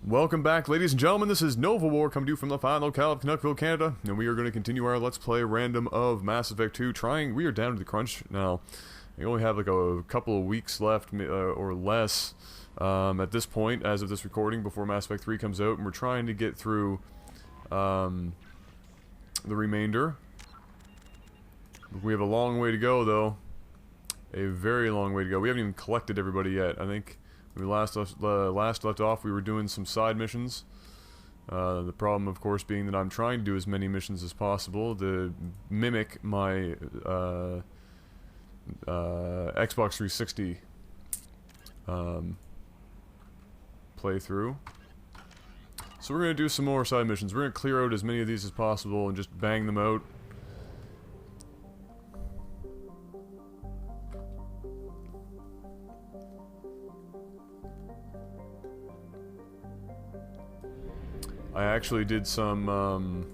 Welcome back, ladies and gentlemen. This is NovaWar coming to you from the fine locale of Canuckville, Canada, and we are going to continue our Let's Play random of Mass Effect 2. We are down to the crunch now. We only have like a couple of weeks left, or less, at this point, as of this recording, before Mass Effect 3 comes out, and we're trying to get through the remainder. We have a long way to go, though. A very long way to go. We haven't even collected everybody yet. I think when we last left off, we were doing some side missions. The problem, of course, being that I'm trying to do as many missions as possible to mimic my Xbox 360 playthrough. So we're going to do some more side missions. We're going to clear out as many of these as possible and just bang them out. I actually did some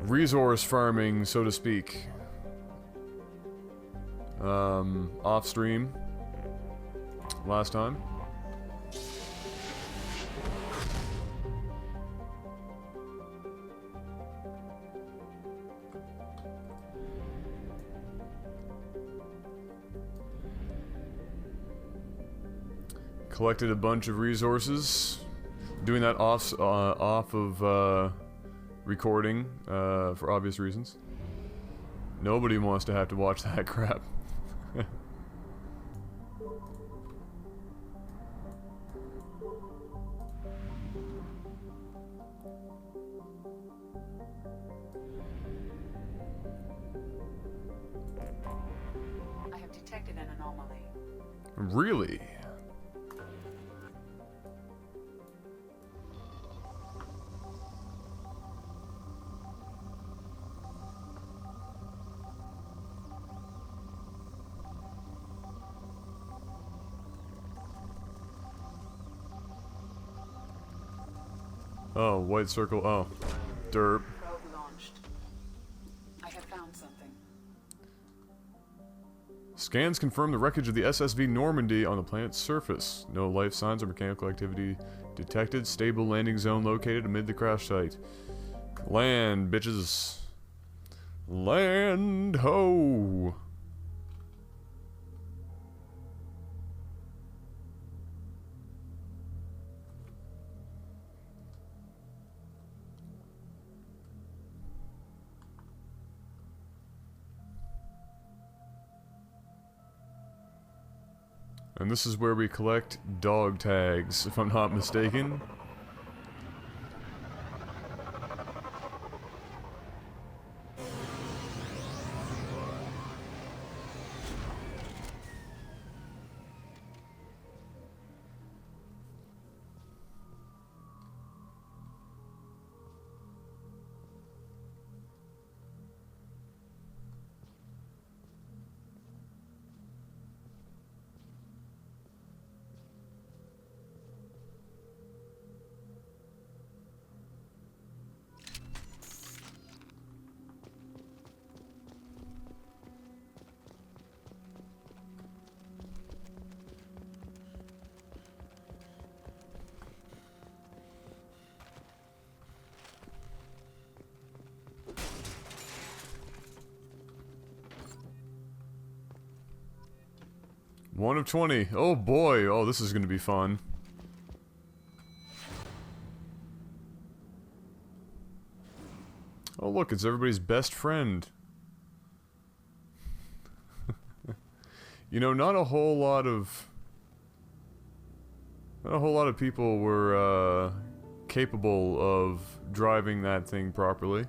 resource farming, so to speak, off stream last time. Collected a bunch of resources, doing that off of recording for obvious reasons. Nobody wants to have to watch that crap. I have detected an anomaly. Really? Oh, white circle. Oh, derp. Probe launched. I have found something. Scans confirm the wreckage of the SSV Normandy on the planet's surface. No life signs or mechanical activity detected. Stable landing zone located amid the crash site. Land, bitches. Land ho! And this is where we collect dog tags, if I'm not mistaken. One of 20. Oh boy. Oh, this is going to be fun. Oh look, it's everybody's best friend. You know, not a whole lot of people were capable of driving that thing properly.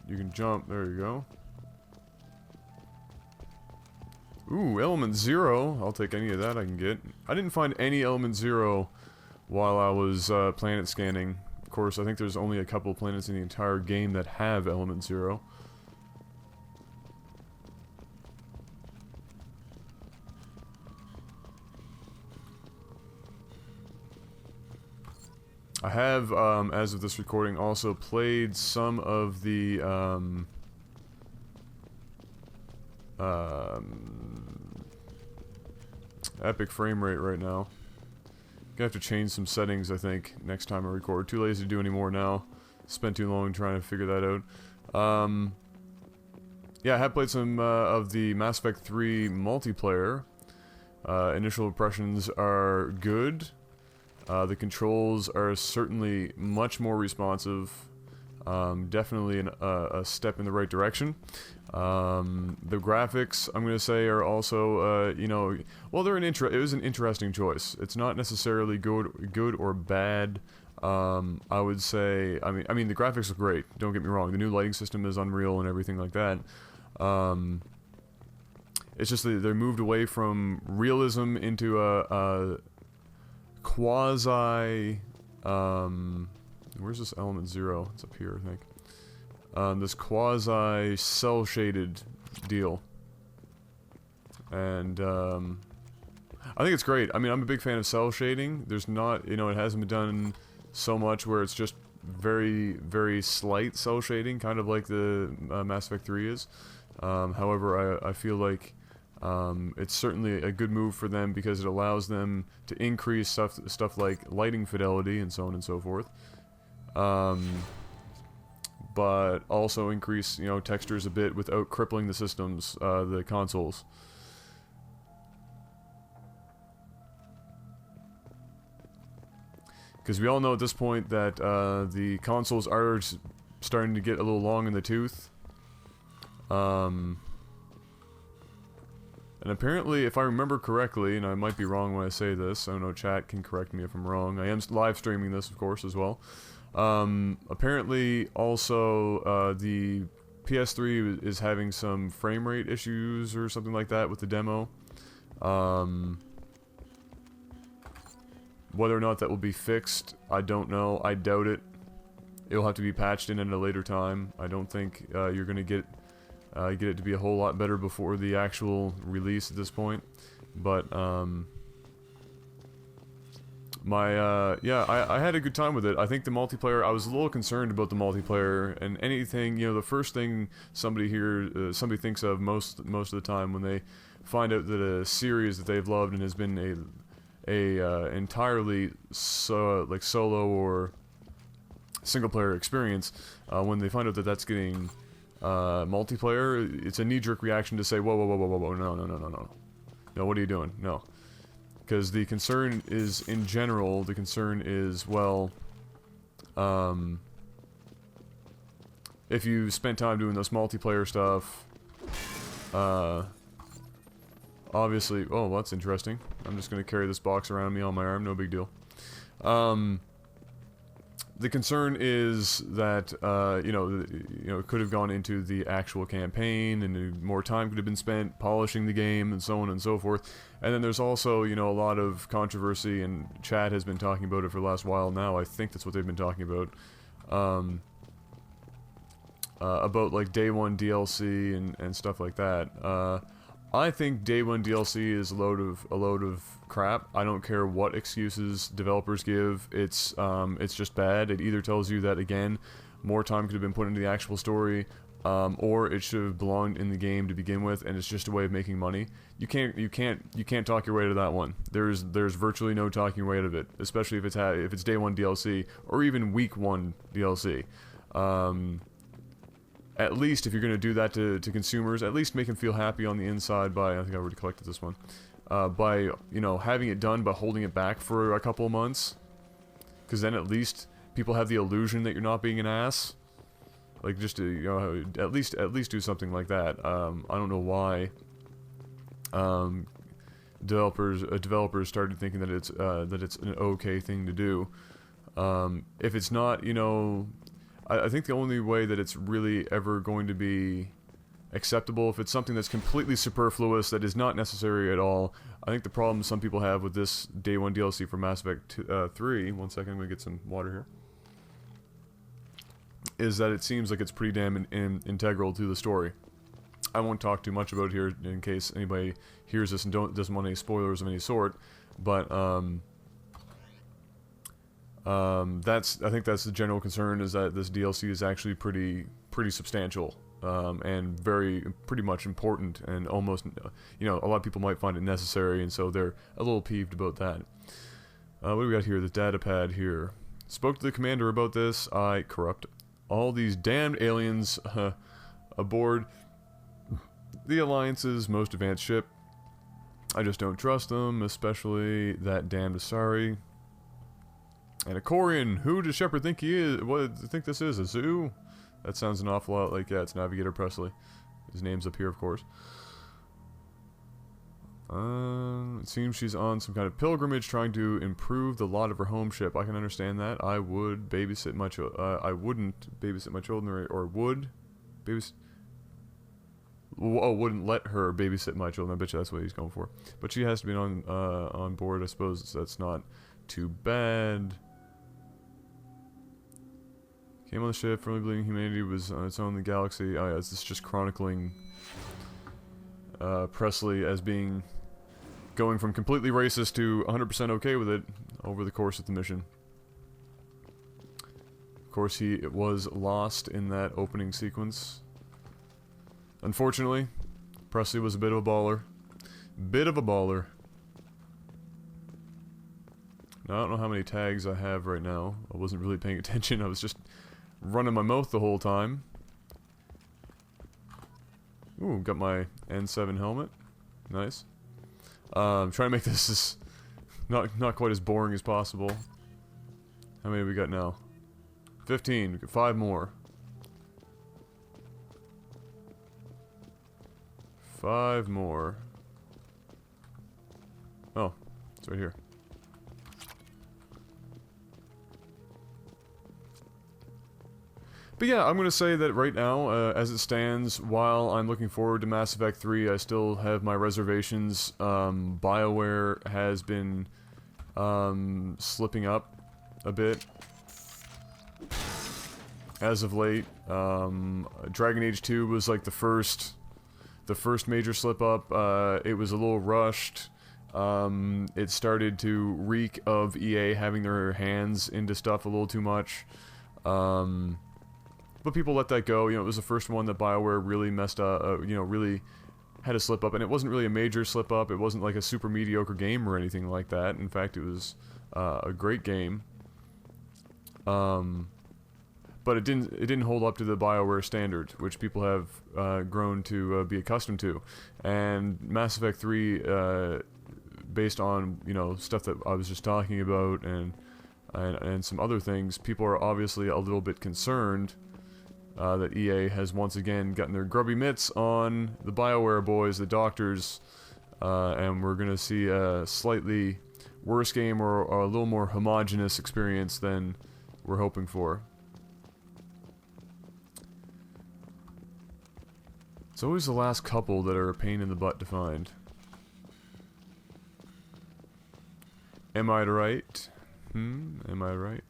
You can jump. There you go. Ooh, element 0. I'll take any of that I can get. I didn't find any element 0 while I was planet scanning. Of course, I think there's only a couple planets in the entire game that have element 0. I have, as of this recording, also played some of the, epic frame rate right now. Gonna have to change some settings, I think, next time I record. Too lazy to do any more now. Spent too long trying to figure that out. Yeah, I have played some of the Mass Effect 3 multiplayer. Initial impressions are good. The controls are certainly much more responsive. Definitely a step in the right direction. The graphics, I'm going to say, are also, you know, well, it was an interesting choice. It's not necessarily good or bad. I would say, I mean, the graphics look great. Don't get me wrong. The new lighting system is unreal and everything like that. It's just that they moved away from realism into a quasi, where's this element 0? It's up here, I think. This quasi cell shaded deal. And, I think it's great. I mean, I'm a big fan of cell shading. There's not, you know, it hasn't been done so much where it's just very, very slight cell shading, kind of like the Mass Effect 3 is. However, I feel like it's certainly a good move for them because it allows them to increase stuff like lighting fidelity and so on and so forth. But also increase, you know, textures a bit without crippling the systems, the consoles. Because we all know at this point that the consoles are starting to get a little long in the tooth. And apparently, if I remember correctly, and I might be wrong when I say this, I don't know, chat can correct me if I'm wrong. I am live streaming this, of course, as well. Apparently, also, the PS3 is having some frame rate issues or something like that with the demo. Whether or not that will be fixed, I don't know. I doubt it. It'll have to be patched in at a later time. I don't think you're going to get it to be a whole lot better before the actual release at this point. But, yeah, I had a good time with it. I think the multiplayer, I was a little concerned about the multiplayer, and anything, you know, the first thing somebody thinks of most of the time when they find out that a series that they've loved and has been a entirely solo or single player experience, when they find out that that's getting multiplayer, it's a knee-jerk reaction to say, whoa, no, what are you doing? No. Because the concern is, in general, well, if you spent time doing this multiplayer stuff, obviously, oh, well, that's interesting. I'm just going to carry this box around me on my arm, no big deal. The concern is that, you know, it could have gone into the actual campaign, and more time could have been spent polishing the game, and so on and so forth. And then there's also, you know, a lot of controversy, and Chad has been talking about it for the last while now. I think that's what they've been talking about like day one DLC and stuff like that. I think day one DLC is a load of crap. I don't care what excuses developers give. It's just bad. It either tells you that, again, more time could have been put into the actual story, or it should have belonged in the game to begin with, and it's just a way of making money. You can't talk your way to that one. There's virtually no talking your way out of it, especially if it's day one DLC or even week one DLC. At least if you're going to do that to consumers, at least make them feel happy on the inside by, I think I already collected this one, by, you know, having it done but holding it back for a couple of months, because then at least people have the illusion that you're not being an ass. Like, just to, you know, at least do something like that. I don't know why developers started thinking that it's an okay thing to do. If it's not, you know, I think the only way that it's really ever going to be acceptable, if it's something that's completely superfluous, that is not necessary at all. I think the problem some people have with this day one DLC for Mass Effect 3, one second, I'm going to get some water here. is that it seems like it's pretty damn integral to the story. I won't talk too much about it here in case anybody hears this and doesn't want any spoilers of any sort, but I think that's the general concern, is that this DLC is actually pretty substantial, and pretty much important, and almost, a lot of people might find it necessary, and so they're a little peeved about that. What do we got here? The data pad here. Spoke to the commander about this. I corrupt all these damned aliens aboard the Alliance's most advanced ship. I just don't trust them, especially that damned Asari. And a Corian. Who does Shepard think he is? What do you think this is? A zoo? That sounds an awful lot like, yeah, it's Navigator Presley. His name's up here, of course. It seems she's on some kind of pilgrimage trying to improve the lot of her home ship. I can understand that. I would babysit my I wouldn't babysit my children, or would babysit. Oh, wouldn't let her babysit my children. I bet you that's what he's going for. But she has to be on board. I suppose that's not too bad. Came on the ship, firmly believing humanity was on its own in the galaxy. Oh yeah, this is just chronicling Presley as going from completely racist to 100% okay with it over the course of the mission. Of course, he was lost in that opening sequence. Unfortunately, Presley was a bit of a baller. Bit of a baller. Now, I don't know how many tags I have right now. I wasn't really paying attention. I was just running my mouth the whole time. Ooh, got my N7 helmet. Nice. I'm trying to make this as not quite as boring as possible. How many we got now? 15. We got 5 more. 5 more. Oh, it's right here. But yeah, I'm going to say that right now, as it stands, while I'm looking forward to Mass Effect 3, I still have my reservations. BioWare has been slipping up a bit as of late. Dragon Age 2 was like the first major slip up. It was a little rushed. It started to reek of EA having their hands into stuff a little too much. But people let that go. It was the first one that BioWare really messed up, really had a slip up, and it wasn't really a major slip up. It wasn't like a super mediocre game or anything like that. In fact, it was a great game. But it didn't hold up to the BioWare standard, which people have grown to be accustomed to. And Mass Effect 3, based on stuff that I was just talking about and some other things, people are obviously a little bit concerned that EA has once again gotten their grubby mitts on the BioWare boys, the doctors, and we're gonna see a slightly worse game or a little more homogenous experience than we're hoping for. It's always the last couple that are a pain in the butt to find. Am I right? Am I right?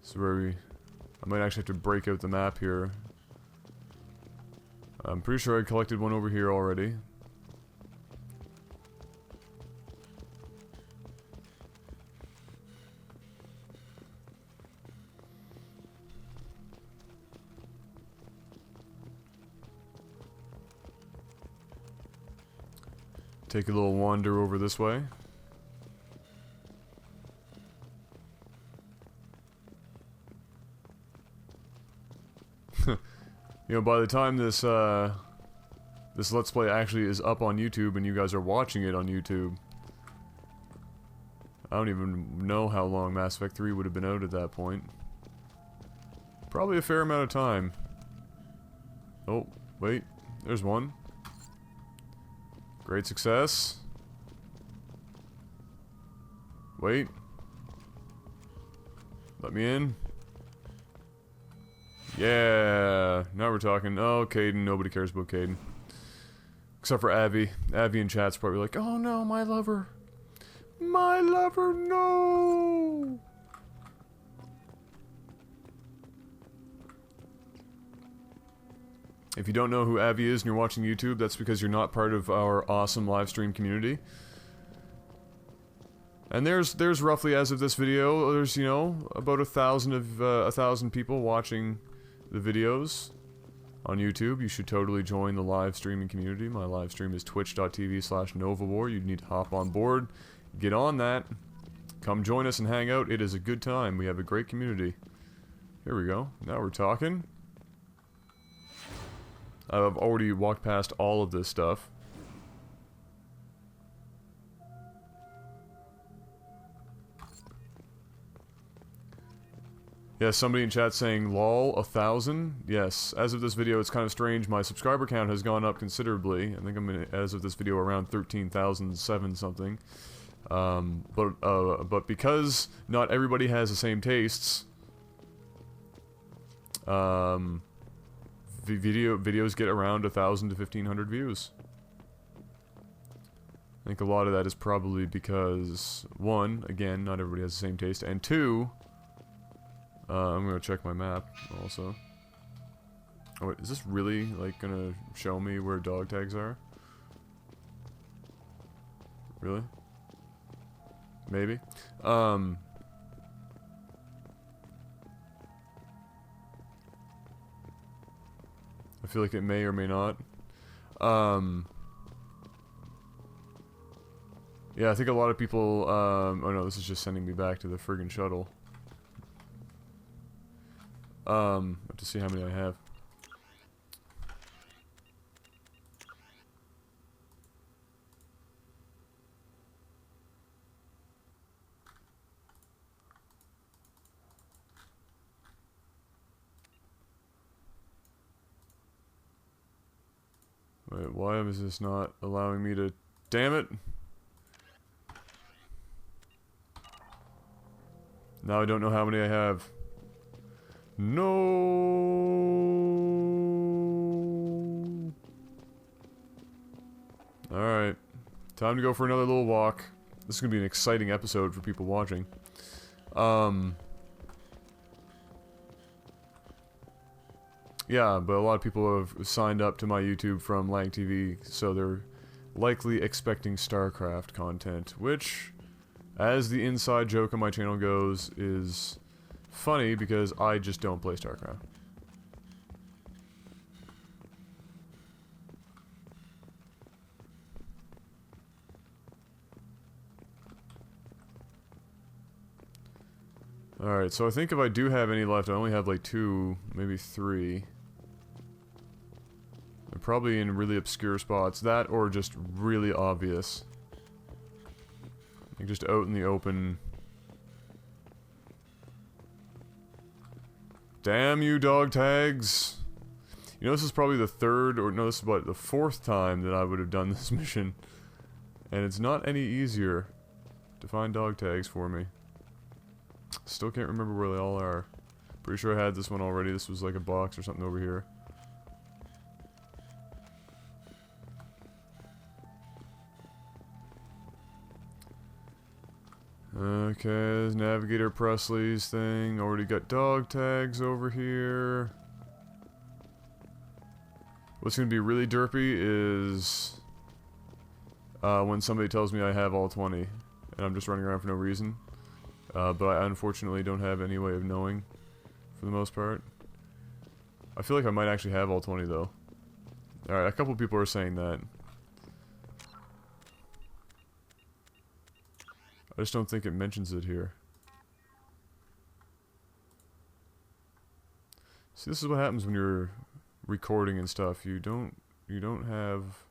So I might actually have to break out the map here. I'm pretty sure I collected one over here already. Take a little wander over this way. By the time this Let's Play actually is up on YouTube and you guys are watching it on YouTube, I don't even know how long Mass Effect 3 would have been out at that point. Probably a fair amount of time. Oh, wait. There's one. Great success. Wait. Let me in. Yeah. Now we're talking. Oh, Caden. Nobody cares about Caden. Except for Abby. Abby in chat's probably like, oh no, my lover. My lover, no! If you don't know who Abby is and you're watching YouTube, that's because you're not part of our awesome live stream community. And there's roughly, as of this video, there's, you know, about 1,000 people watching the videos on YouTube. You should totally join the live streaming community. My live stream is twitch.tv/NovaWar. You'd need to hop on board, get on that, come join us and hang out. It is a good time. We have a great community. Here we go. Now we're talking. I've already walked past all of this stuff. Yeah, somebody in chat saying, lol, 1,000? Yes, as of this video, it's kind of strange. My subscriber count has gone up considerably. I think I'm, as of this video, around 13,007 something. But because not everybody has the same tastes, videos get around 1,000 to 1,500 views. I think a lot of that is probably because, one, again, not everybody has the same taste, and two, I'm gonna check my map also. Oh wait, is this really, like, gonna show me where dog tags are? Really? Maybe? I feel like it may or may not. Yeah, I think a lot of people, oh no, this is just sending me back to the friggin' shuttle. To see how many I have. Wait, why is this not allowing me to... Damn it! Now I don't know how many I have. No. Alright. Time to go for another little walk. This is going to be an exciting episode for people watching. Yeah, but a lot of people have signed up to my YouTube from LAGTV, so they're likely expecting StarCraft content, which, as the inside joke on my channel goes, is funny because I just don't play StarCraft. Alright, so I think if I do have any left, I only have like 2, maybe 3. They're probably in really obscure spots. That or just really obvious. Like just out in the open. Damn you, dog tags! You know, this is probably the third, or no, this is what, the 4th time that I would have done this mission. And it's not any easier to find dog tags for me. Still can't remember where they all are. Pretty sure I had this one already. This was like a box or something over here. Okay, there's Navigator Presley's thing. Already got dog tags over here. What's going to be really derpy is when somebody tells me I have all 20 and I'm just running around for no reason. But I unfortunately don't have any way of knowing for the most part. I feel like I might actually have all 20 though. Alright, a couple people are saying that. I just don't think it mentions it here. See, this is what happens when you're recording and stuff. You don't have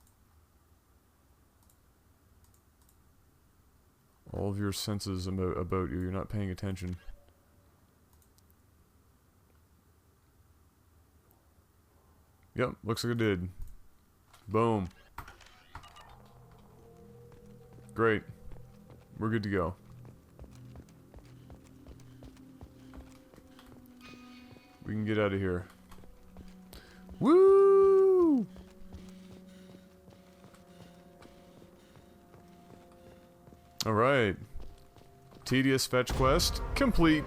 all of your senses about you. You're not paying attention. Yep, looks like it did. Boom. Great. We're good to go. We can get out of here. Woo! Alright. Tedious fetch quest. Complete.